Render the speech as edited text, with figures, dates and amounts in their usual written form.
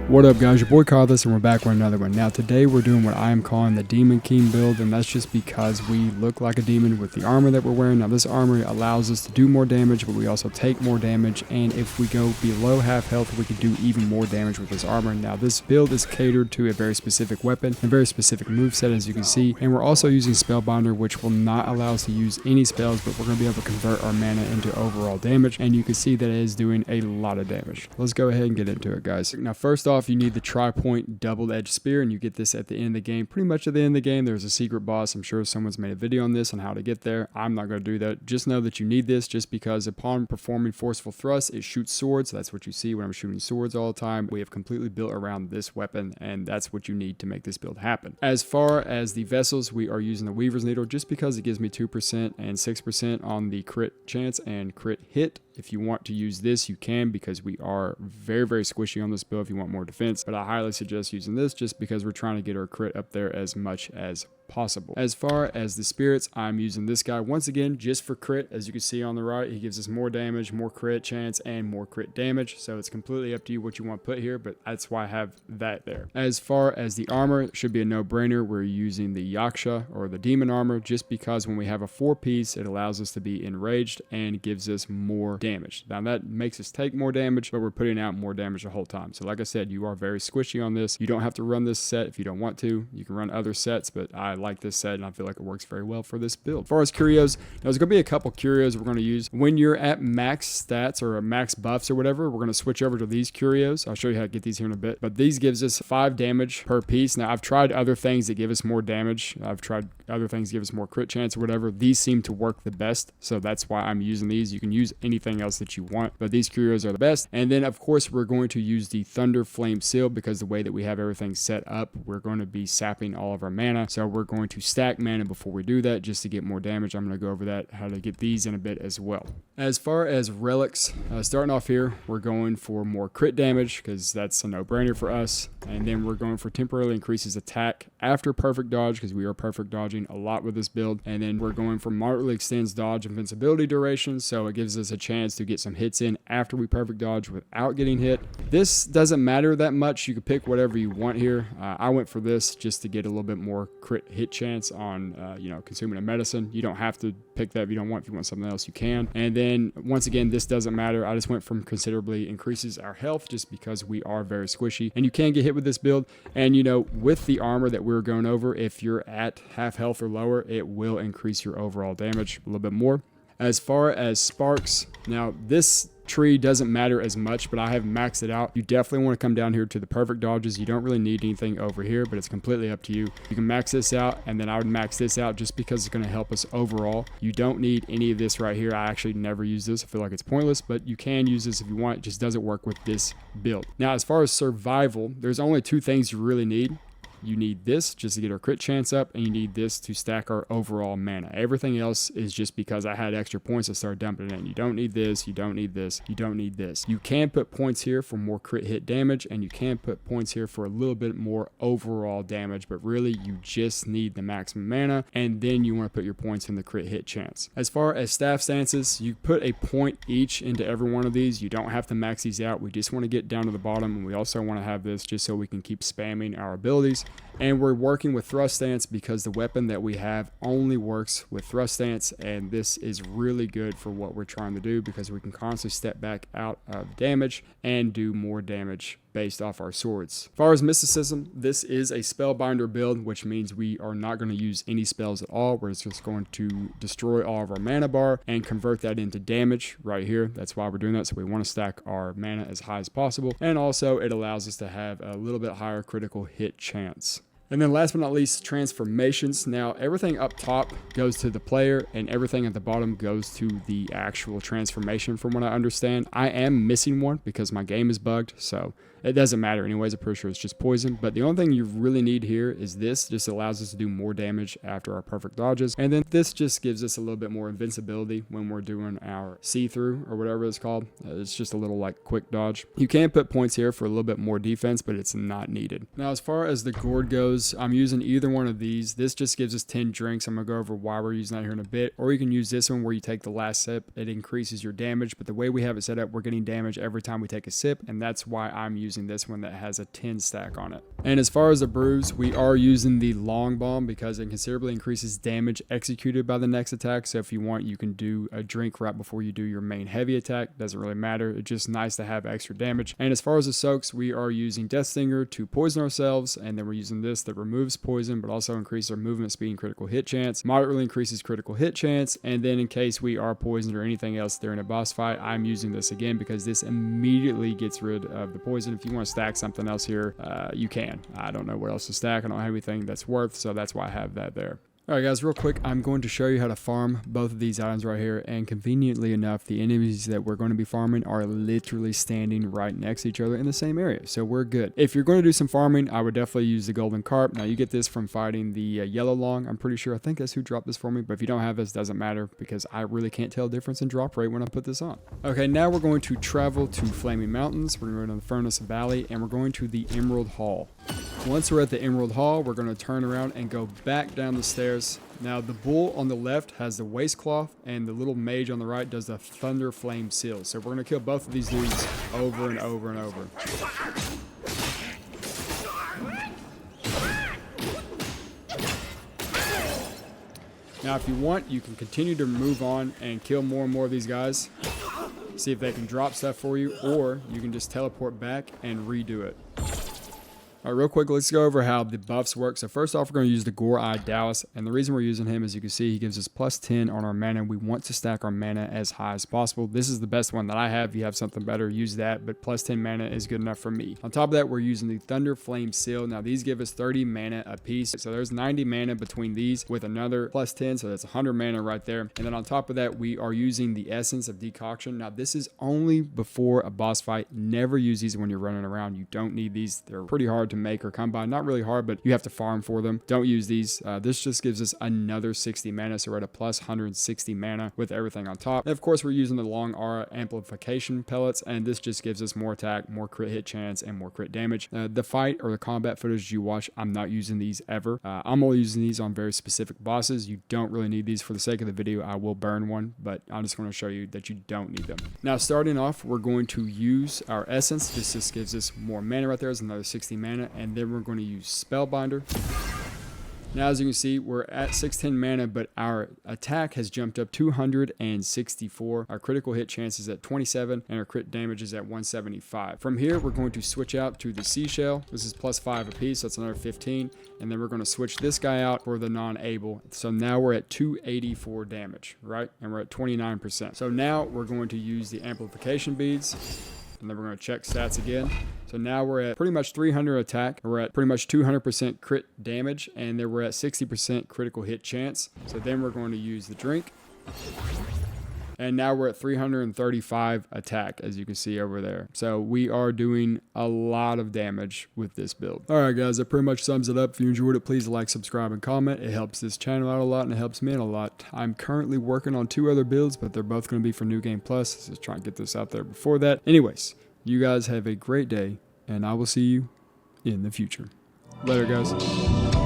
What up guys, your boy Carlos and we're back with another one. Now today we're doing what I am calling the Demon King build, and that's just because we look like a demon with the armor that we're wearing. Now this armor allows us to do more damage, but we also take more damage, and if we go below half health we can do even more damage with this armor. Now this build is catered to a very specific weapon, a very specific moveset as you can see, and we're also using Spellbinder, which will not allow us to use any spells, but we're going to be able to convert our mana into overall damage, and you can see that it is doing a lot of damage. Let's go ahead and get into it guys. Now first off, you need the tri-point double-edged spear, and you get this at the end of the game. Pretty much at the end of the game there's a secret boss. I'm sure someone's made a video on this on how to get there. I'm not going to do that. Just know that you need this just because upon performing forceful thrusts it shoots swords. That's what you see when I'm shooting swords all the time. We have completely built around this weapon, and that's what you need to make this build happen. As far as the vessels, we are using the Weaver's Needle just because it gives me 2% and 6% on the crit chance and crit hit. If you want to use this, you can, because we are very squishy on this build if you want more defense. But I highly suggest using this just because we're trying to get our crit up there as much as possible. As far as the spirits, I'm using this guy once again just for crit. As you can see on the right, he gives us more damage, more crit chance, and more crit damage. So it's completely up to you what you want to put here, but that's why I have that there. As far as the armor, it should be a no-brainer. We're using the Yaksha or the demon armor just because when we have a 4-piece, it allows us to be enraged and gives us more damage. Now that makes us take more damage, but we're putting out more damage the whole time. So like I said, you are very squishy on this. You don't have to run this set if you don't want to. You can run other sets, but I like this set and I feel like it works very well for this build. As far as Curios, there's going to be a couple Curios we're going to use. When you're at max stats or max buffs or whatever, we're going to switch over to these Curios. I'll show you how to get these here in a bit, but these gives us 5 damage per piece. Now I've tried other things that give us more damage. I've tried other things that give us more crit chance or whatever. These seem to work the best, so that's why I'm using these. You can use anything else that you want, but these Curios are the best. And then of course we're going to use the Thunder Flame Seal because the way that we have everything set up, we're going to be sapping all of our mana, so we're going to stack mana before we do that just to get more damage. I'm going to go over that, how to get these in a bit as well. As far as relics, starting off here, we're going for more crit damage because that's a no-brainer for us, and then we're going for temporarily increases attack after perfect dodge because we are perfect dodging a lot with this build, and then we're going for moderately extends dodge invincibility duration, so it gives us a chance to get some hits in after we perfect dodge without getting hit. This doesn't matter that much. You can pick whatever you want here. I went for this just to get a little bit more crit hit chance on consuming a medicine. You don't have to pick that if you don't want. If you want something else, you can. And then once again, this doesn't matter. I just went from considerably increases our health just because we are very squishy and you can get hit with this build. And with the armor that we're going over, if you're at half health or lower, it will increase your overall damage a little bit more. As far as sparks, now this tree doesn't matter as much, but I have maxed it out. You definitely want to come down here to the perfect dodges. You don't really need anything over here, but it's completely up to you. You can max this out, and then I would max this out just because it's going to help us overall. You don't need any of this right here. I actually never use this. I feel like it's pointless, but you can use this if you want. It just doesn't work with this build. Now, as far as survival, there's only 2 things you really need. You need this just to get our crit chance up, and you need this to stack our overall mana. Everything else is just because I had extra points, I started dumping it in. You don't need this, you don't need this, you don't need this. You can put points here for more crit hit damage, and you can put points here for a little bit more overall damage, but really you just need the maximum mana, and then you want to put your points in the crit hit chance. As far as staff stances, you put a point each into every one of these. You don't have to max these out. We just want to get down to the bottom, and we also want to have this just so we can keep spamming our abilities. And we're working with thrust stance because the weapon that we have only works with thrust stance, and this is really good for what we're trying to do because we can constantly step back out of damage and do more damage based off our swords. As far as mysticism, this is a spellbinder build, which means we are not going to use any spells at all. We're just going to destroy all of our mana bar and convert that into damage right here. That's why we're doing that. So we want to stack our mana as high as possible, and also it allows us to have a little bit higher critical hit chance. And then last but not least, transformations. Now everything up top goes to the player and everything at the bottom goes to the actual transformation from what I understand. I am missing one because my game is bugged, so it doesn't matter anyways. I'm pretty sure it's just poison, but the only thing you really need here is this. Just allows us to do more damage after our perfect dodges, and then this just gives us a little bit more invincibility when we're doing our see-through or whatever it's called. It's just a little like quick dodge. You can put points here for a little bit more defense, but it's not needed. Now as far as the gourd goes, brews, I'm using either one of these. This just gives us 10 drinks. I'm going to go over why we're using that here in a bit. Or you can use this one where you take the last sip. It increases your damage, but the way we have it set up, we're getting damage every time we take a sip, and that's why I'm using this one that has a 10 stack on it. And as far as the brews, we are using the long bomb because it considerably increases damage executed by the next attack. So if you want, you can do a drink right before you do your main heavy attack. Doesn't really matter. It's just nice to have extra damage. And as far as the soaks, we are using Death Stinger to poison ourselves, and then we're using this that removes poison but also increases our movement speed and critical hit chance. Moderately increases critical hit chance, and then in case we are poisoned or anything else during a boss fight, I'm using this again because this immediately gets rid of the poison. If you want to stack something else here, you can. I don't know what else to stack. I don't have anything that's worth, so that's why I have that there. Alright guys, real quick, I'm going to show you how to farm both of these items right here, and conveniently enough, the enemies that we're going to be farming are literally standing right next to each other in the same area, so we're good. If you're going to do some farming, I would definitely use the golden carp. Now you get this from fighting the yellow long, I'm pretty sure. I think that's who dropped this for me, but if you don't have this, doesn't matter because I really can't tell the difference in drop rate when I put this on. Okay, now we're going to travel to Flaming Mountains, we're going to the Furnace Valley, and we're going to the Emerald Hall. Once we're at the Emerald Hall, we're going to turn around and go back down the stairs. Now the bull on the left has the waist cloth, and the little mage on the right does the thunder flame seal. So we're going to kill both of these dudes over and over and over. Now if you want, you can continue to move on and kill more and more of these guys. See if they can drop stuff for you, or you can just teleport back and redo it. Alright, real quick, let's go over how the buffs work. So first off, we're going to use the Gore-Eye Dallas, and the reason we're using him, as you can see, he gives us plus 10 on our mana. We want to stack our mana as high as possible. This is the best one that I have. If you have something better, use that, but plus 10 mana is good enough for me. On top of that, we're using the Thunder Flame Seal. Now these give us 30 mana a piece, so there's 90 mana between these with another plus 10, so that's 100 mana right there. And then on top of that, we are using the Essence of Decoction. Now this is only before a boss fight. Never use these when you're running around. You don't need these. They're pretty hard to make or come by. Not really hard, but you have to farm for them. Don't use these. This just gives us another 60 mana, so we're at a plus 160 mana with everything on top. And of course, we're using the Long Aura Amplification Pellets, and this just gives us more attack, more crit hit chance, and more crit damage. The fight or the combat footage you watch, I'm not using these ever. I'm only using these on very specific bosses. You don't really need these. For the sake of the video, I will burn one, but I'm just going to show you that you don't need them. Now, starting off, we're going to use our Essence. This just gives us more mana right there. It's another 60 mana, and then we're going to use Spellbinder. Now, as you can see, we're at 610 mana, but our attack has jumped up 264. Our critical hit chance is at 27, and our crit damage is at 175. From here, we're going to switch out to the Seashell. This is plus 5 apiece, so that's another 15. And then we're going to switch this guy out for the non-able. So now we're at 284 damage, right? And we're at 29%. So now we're going to use the Amplification Beads. And then we're going to check stats again. So now we're at pretty much 300 attack. We're at pretty much 200% crit damage. And then we're at 60% critical hit chance. So then we're going to use the drink. And now we're at 335 attack, as you can see over there. So we are doing a lot of damage with this build. Alright guys, that pretty much sums it up. If you enjoyed it, please like, subscribe, and comment. It helps this channel out a lot, and it helps me out a lot. I'm currently working on 2 other builds, but they're both going to be for New Game Plus. Just trying to get this out there before that. Anyways, you guys have a great day, and I will see you in the future. Later, guys.